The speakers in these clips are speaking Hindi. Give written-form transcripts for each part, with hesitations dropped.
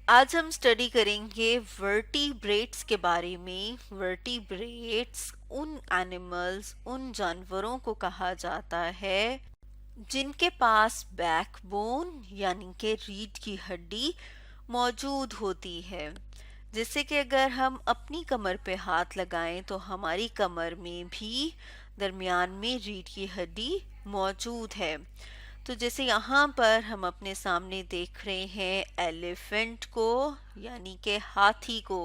आज हम स्टडी करेंगे वर्टिब्रेट्स के बारे में। वर्टिब्रेट्स उन एनिमल्स, उन जानवरों को कहा जाता है जिनके पास बैकबोन यानी कि रीढ़ की हड्डी मौजूद होती है। जैसे कि अगर हम अपनी कमर पे हाथ लगाएं तो हमारी कमर में भी दरमियान में रीढ़ की हड्डी मौजूद है। तो जैसे यहाँ पर हम अपने सामने देख रहे हैं एलिफेंट को यानी कि हाथी को।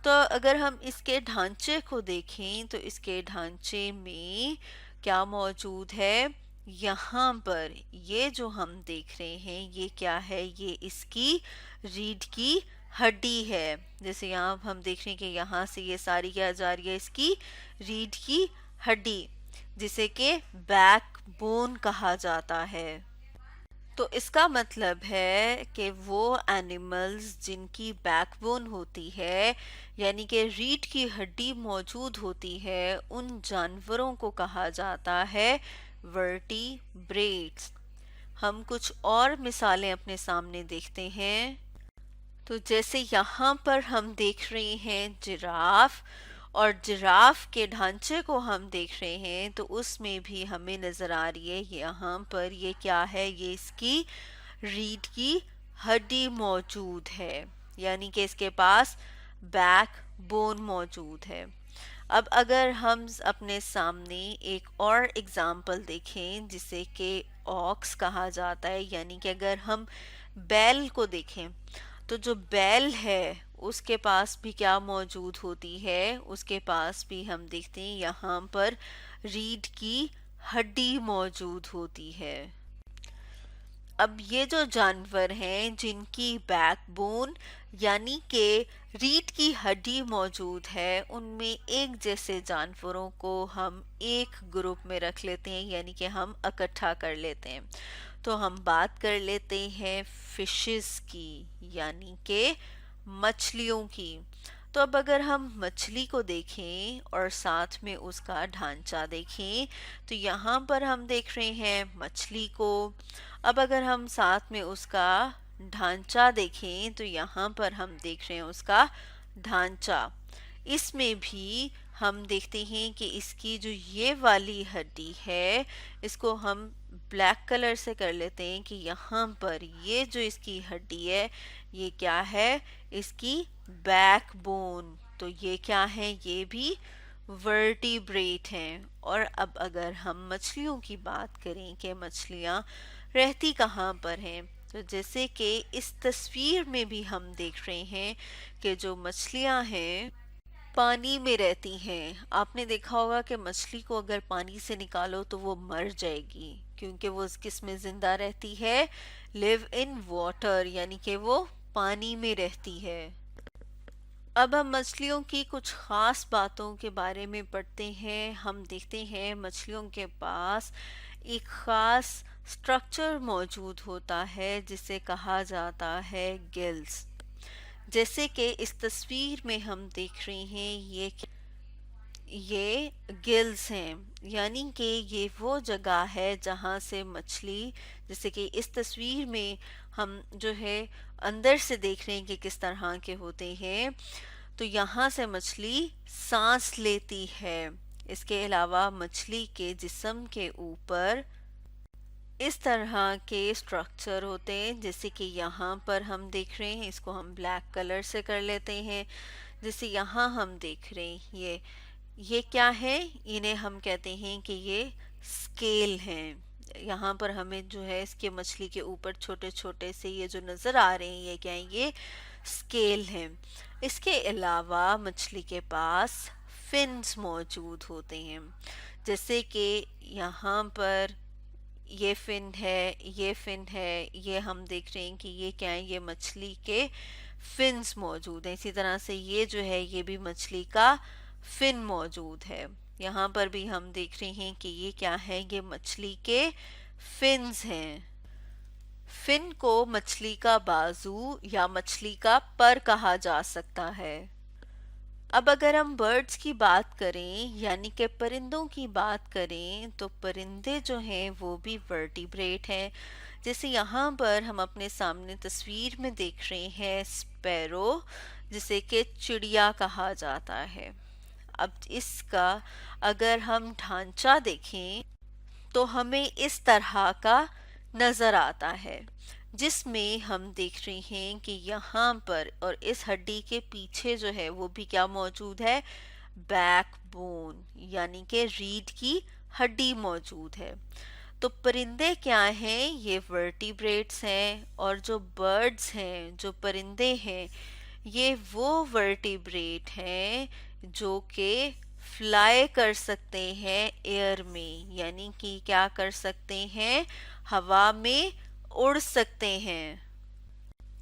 तो अगर हम इसके ढांचे को देखें तो इसके ढांचे में क्या मौजूद है? यहाँ पर ये जो हम देख रहे हैं ये क्या है? ये इसकी रीढ़ की हड्डी है। जैसे यहाँ हम देख रहे हैं कि यहाँ से ये सारी क्या जा रही है? इसकी रीढ़ की हड्डी, जिसे कि बैक बोन कहा जाता है। तो इसका मतलब है कि वो एनिमल्स जिनकी बैकबोन होती है यानी कि रीढ़ की हड्डी मौजूद होती है, उन जानवरों को कहा जाता है वर्टिब्रेट्स। हम कुछ और मिसालें अपने सामने देखते हैं। तो जैसे यहाँ पर हम देख रहे हैं जिराफ, और जिराफ के ढांचे को हम देख रहे हैं तो उसमें भी हमें नजर आ रही है यहाँ पर ये क्या है? ये इसकी रीढ़ की हड्डी मौजूद है, यानी कि इसके पास बैक बोन मौजूद है। अब अगर हम अपने सामने एक और एग्जाम्पल देखें जिसे कि ऑक्स कहा जाता है, यानी कि अगर हम बैल को देखें तो जो बैल है उसके पास भी क्या मौजूद होती है? उसके पास भी हम देखते हैं यहाँ पर रीढ़ की हड्डी मौजूद होती है। अब ये जो जानवर हैं जिनकी बैकबोन यानी कि रीढ़ की हड्डी मौजूद है, उनमें एक जैसे जानवरों को हम एक ग्रुप में रख लेते हैं, यानी कि हम इकट्ठा कर लेते हैं। तो हम बात कर लेते हैं फिशेस की, यानी कि मछलियों की। तो अब अगर हम मछली को देखें और साथ में उसका ढांचा देखें तो यहाँ पर हम देख रहे हैं मछली को। अब अगर हम साथ में उसका ढांचा देखें तो यहाँ पर हम देख रहे हैं उसका ढांचा। इसमें भी हम देखते हैं कि इसकी जो ये वाली हड्डी है इसको हम ब्लैक कलर से कर लेते हैं कि यहाँ पर ये जो इसकी हड्डी है ये क्या है? इसकी बैकबोन। तो ये क्या है? ये भी वर्टिब्रेट हैं। और अब अगर हम मछलियों की बात करें कि मछलियाँ रहती कहाँ पर हैं, तो जैसे कि इस तस्वीर में भी हम देख रहे हैं कि जो मछलियाँ हैं पानी में रहती हैं। आपने देखा होगा कि मछली को अगर पानी से निकालो तो वो मर जाएगी, क्योंकि वो किस में जिंदा रहती है? लिव इन वाटर, यानी कि वो पानी में रहती है। अब हम मछलियों की कुछ खास बातों के बारे में पढ़ते हैं। हम देखते हैं मछलियों के पास एक खास स्ट्रक्चर मौजूद होता है जिसे कहा जाता है गिल्स। जैसे कि इस तस्वीर में हम देख रहे हैं ये गिल्स हैं, यानी कि ये वो जगह है जहाँ से मछली, जैसे कि इस तस्वीर में हम जो है अंदर से देख रहे हैं कि किस तरह के होते हैं। तो यहाँ से मछली सांस लेती है। इसके अलावा मछली के जिस्म के ऊपर इस तरह के स्ट्रक्चर होते हैं, जैसे कि यहाँ पर हम देख रहे हैं, इसको हम ब्लैक कलर से कर लेते हैं। जैसे यहाँ हम देख रहे हैं ये क्या है? इन्हें हम कहते हैं कि ये स्केल हैं। यहाँ पर हमें जो है इसके मछली के ऊपर छोटे छोटे से ये जो नज़र आ रहे हैं ये क्या है? ये स्केल हैं। इसके अलावा मछली के पास फिन्स मौजूद होते हैं, जैसे कि यहाँ पर ये फिन है, ये फिन है, ये हम देख रहे हैं कि ये क्या है? ये मछली के फिन्स मौजूद हैं। इसी तरह से ये जो है ये भी मछली का फिन मौजूद है। यहाँ पर भी हम देख रहे हैं कि ये क्या है? ये मछली के फिन्स हैं। फिन को मछली का बाजू या मछली का पर कहा जा सकता है। अब अगर हम बर्ड्स की बात करें यानी कि परिंदों की बात करें तो परिंदे जो हैं वो भी वर्टिब्रेट हैं, जैसे यहाँ पर हम अपने सामने तस्वीर में देख रहे हैं स्पैरो, जिसे कि चिड़िया कहा जाता है। अब इसका अगर हम ढांचा देखें तो हमें इस तरह का नजर आता है, जिसमें हम देख रहे हैं कि यहाँ पर और इस हड्डी के पीछे जो है वो भी क्या मौजूद है, बैकबोन यानी कि रीढ़ की हड्डी मौजूद है। तो परिंदे क्या हैं, ये वर्टिब्रेट्स हैं, और जो बर्ड्स हैं, जो परिंदे हैं, ये वो वर्टिब्रेट हैं जो कि फ्लाई कर सकते हैं एयर में, यानी कि क्या कर सकते हैं, हवा में उड़ सकते हैं।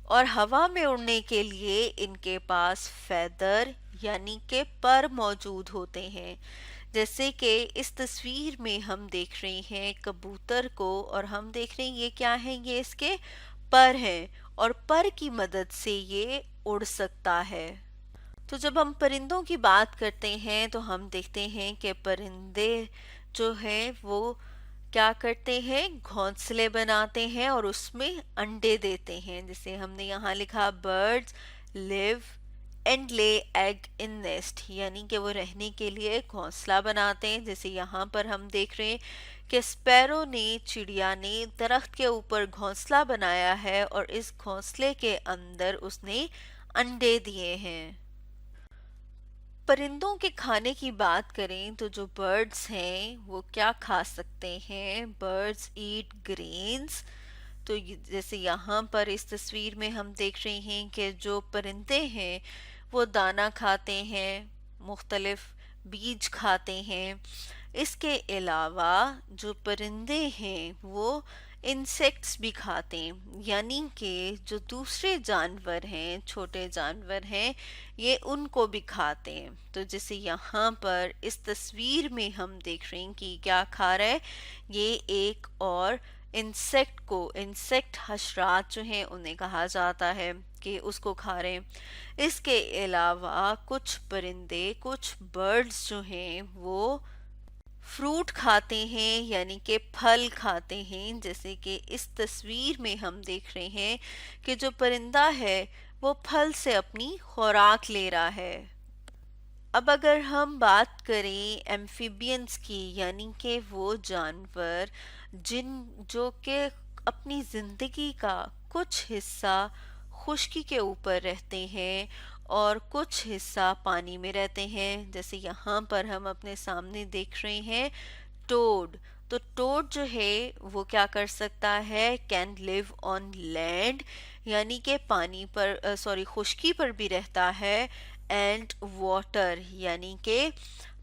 और हवा में उड़ने के लिए इनके पास फेदर यानी के पर मौजूद होते हैं। जैसे कि इस तस्वीर में हम देख रहे हैं कबूतर को, और हम देख रहे हैं ये क्या है, ये इसके पर हैं, और पर की मदद से ये उड़ सकता है। तो जब हम परिंदों की बात करते हैं तो हम देखते हैं कि परिंदे जो हैं वो क्या करते हैं, घोंसले बनाते हैं और उसमें अंडे देते हैं। जैसे हमने यहाँ लिखा बर्ड्स लिव एंड ले एग इन नेस्ट, यानी कि वो रहने के लिए घोंसला बनाते हैं। जैसे यहाँ पर हम देख रहे हैं कि स्पैरो ने, चिड़िया ने दरख्त के ऊपर घोंसला बनाया है और इस घोंसले के अंदर उसने अंडे दिए हैं। परिंदों के खाने की बात करें तो जो बर्ड्स हैं वो क्या खा सकते हैं, बर्ड्स ईट ग्रेन्स। तो जैसे यहाँ पर इस तस्वीर में हम देख रहे हैं कि जो परिंदे हैं वो दाना खाते हैं, मुख्तलिफ बीज खाते हैं। इसके अलावा जो परिंदे हैं वो इंसेक्ट्स भी खाते हैं, यानी कि जो दूसरे जानवर हैं, छोटे जानवर हैं, ये उनको भी खाते हैं। तो जैसे यहाँ पर इस तस्वीर में हम देख रहे हैं कि क्या खा रहा है, ये एक और इंसेक्ट को, इंसेक्ट हशरात जो हैं उन्हें कहा जाता है कि उसको खा रहे हैं। इसके अलावा कुछ परिंदे, कुछ बर्ड्स जो हैं वो फ्रूट खाते हैं, यानी कि फल खाते हैं। जैसे कि इस तस्वीर में हम देख रहे हैं कि जो परिंदा है वो फल से अपनी खुराक ले रहा है। अब अगर हम बात करें एम्फीबियंस की, यानी कि वो जानवर जो कि अपनी जिंदगी का कुछ हिस्सा खुश्की के ऊपर रहते हैं और कुछ हिस्सा पानी में रहते हैं। जैसे यहाँ पर हम अपने सामने देख रहे हैं टोड। तो टोड जो है वो क्या कर सकता है, कैन लिव ऑन लैंड, यानी कि पानी पर खुश्की पर भी रहता है, एंड वाटर यानी कि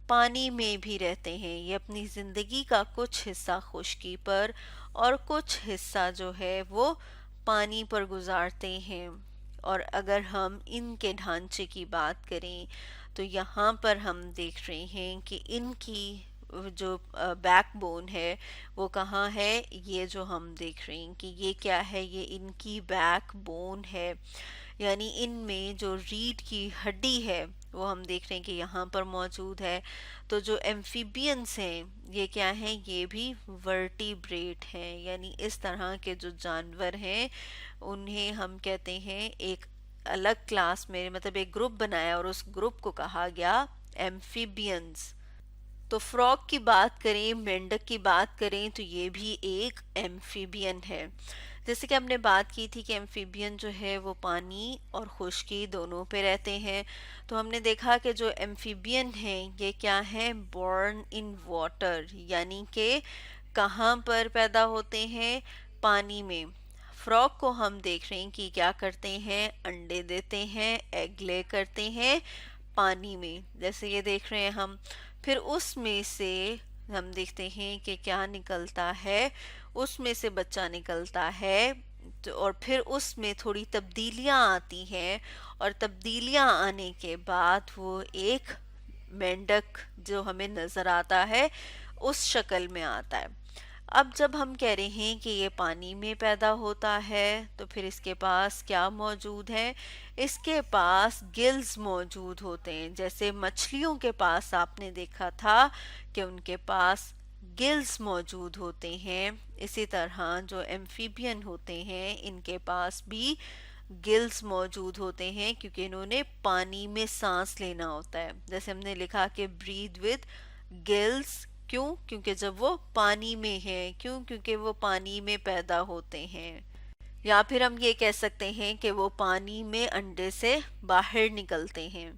पानी में भी रहते हैं। ये अपनी जिंदगी का कुछ हिस्सा खुश्की पर और कुछ हिस्सा जो है वो पानी पर गुजारते हैं। और अगर हम इनके ढांचे की बात करें तो यहाँ पर हम देख रहे हैं कि इनकी जो बैकबोन है वो कहाँ है, ये जो हम देख रहे हैं कि ये क्या है, ये इनकी बैकबोन है, यानी इनमें जो रीढ़ की हड्डी है वो हम देख रहे हैं कि यहाँ पर मौजूद है। तो जो एम्फीबियंस हैं ये क्या हैं, ये भी वर्टिब्रेट हैं, यानी इस तरह के जो जानवर हैं उन्हें हम कहते हैं, एक अलग क्लास में, मतलब एक ग्रुप बनाया और उस ग्रुप को कहा गया एम्फीबियंस। तो फ्रॉग की बात करें, मेंढक की बात करें, तो ये भी एक एम्फीबियन है। जैसे कि हमने बात की थी कि एम्फीबियन जो है वो पानी और खुश्की दोनों पे रहते हैं। तो हमने देखा कि जो एम्फीबियन हैं ये क्या है, बॉर्न इन वाटर, यानी कि कहाँ पर पैदा होते हैं, पानी में। फ्रॉग को हम देख रहे हैं कि क्या करते हैं, अंडे देते हैं, एग ले करते हैं पानी में, जैसे ये देख रहे हैं हम। फिर उसमें से हम देखते हैं कि क्या निकलता है, उसमें से बच्चा निकलता है। तो और फिर उसमें थोड़ी तब्दीलियां आती हैं, और तब्दीलियां आने के बाद वो एक मेंढक जो हमें नजर आता है उस शक्ल में आता है। अब जब हम कह रहे हैं कि ये पानी में पैदा होता है तो फिर इसके पास क्या मौजूद है, इसके पास गिल्स मौजूद होते हैं। जैसे मछलियों के पास आपने देखा था कि उनके पास गिल्स मौजूद होते हैं। इसी तरह जो एम्फीबियन होते हैं इनके पास भी गिल्स मौजूद होते हैं, क्योंकि इन्होंने पानी में सांस लेना होता है। जैसे हमने लिखा कि ब्रीथ विद गिल्स, क्यों? क्योंकि जब वो पानी में है। क्यों? क्योंकि वो पानी में पैदा होते हैं। या फिर हम ये कह सकते हैं कि वो पानी में अंडे से बाहर निकलते हैं,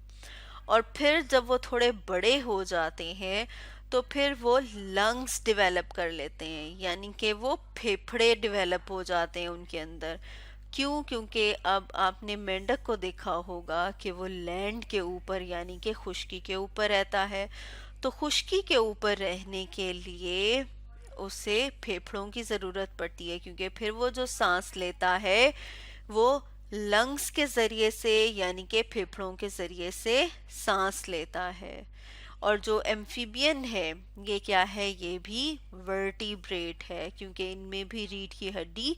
और फिर जब वो थोड़े बड़े हो जाते हैं तो फिर वो लंग्स डेवलप कर लेते हैं, यानी कि वो फेफड़े डेवलप हो जाते हैं उनके अंदर। क्यों? क्योंकि अब आपने मेंढक को देखा होगा कि वो लैंड के ऊपर यानी कि खुश्की के ऊपर रहता है, तो खुश्की के ऊपर रहने के लिए उसे फेफड़ों की ज़रूरत पड़ती है, क्योंकि फिर वो जो सांस लेता है वो लंग्स के ज़रिए से यानी कि फेफड़ों के ज़रिए से सांस लेता है। और जो एम्फीबियन है ये क्या है? ये भी वर्टिब्रेट है, क्योंकि इनमें भी रीढ़ की हड्डी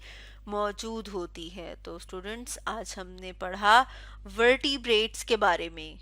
मौजूद होती है। तो स्टूडेंट्स, आज हमने पढ़ा वर्टिब्रेट्स के बारे में।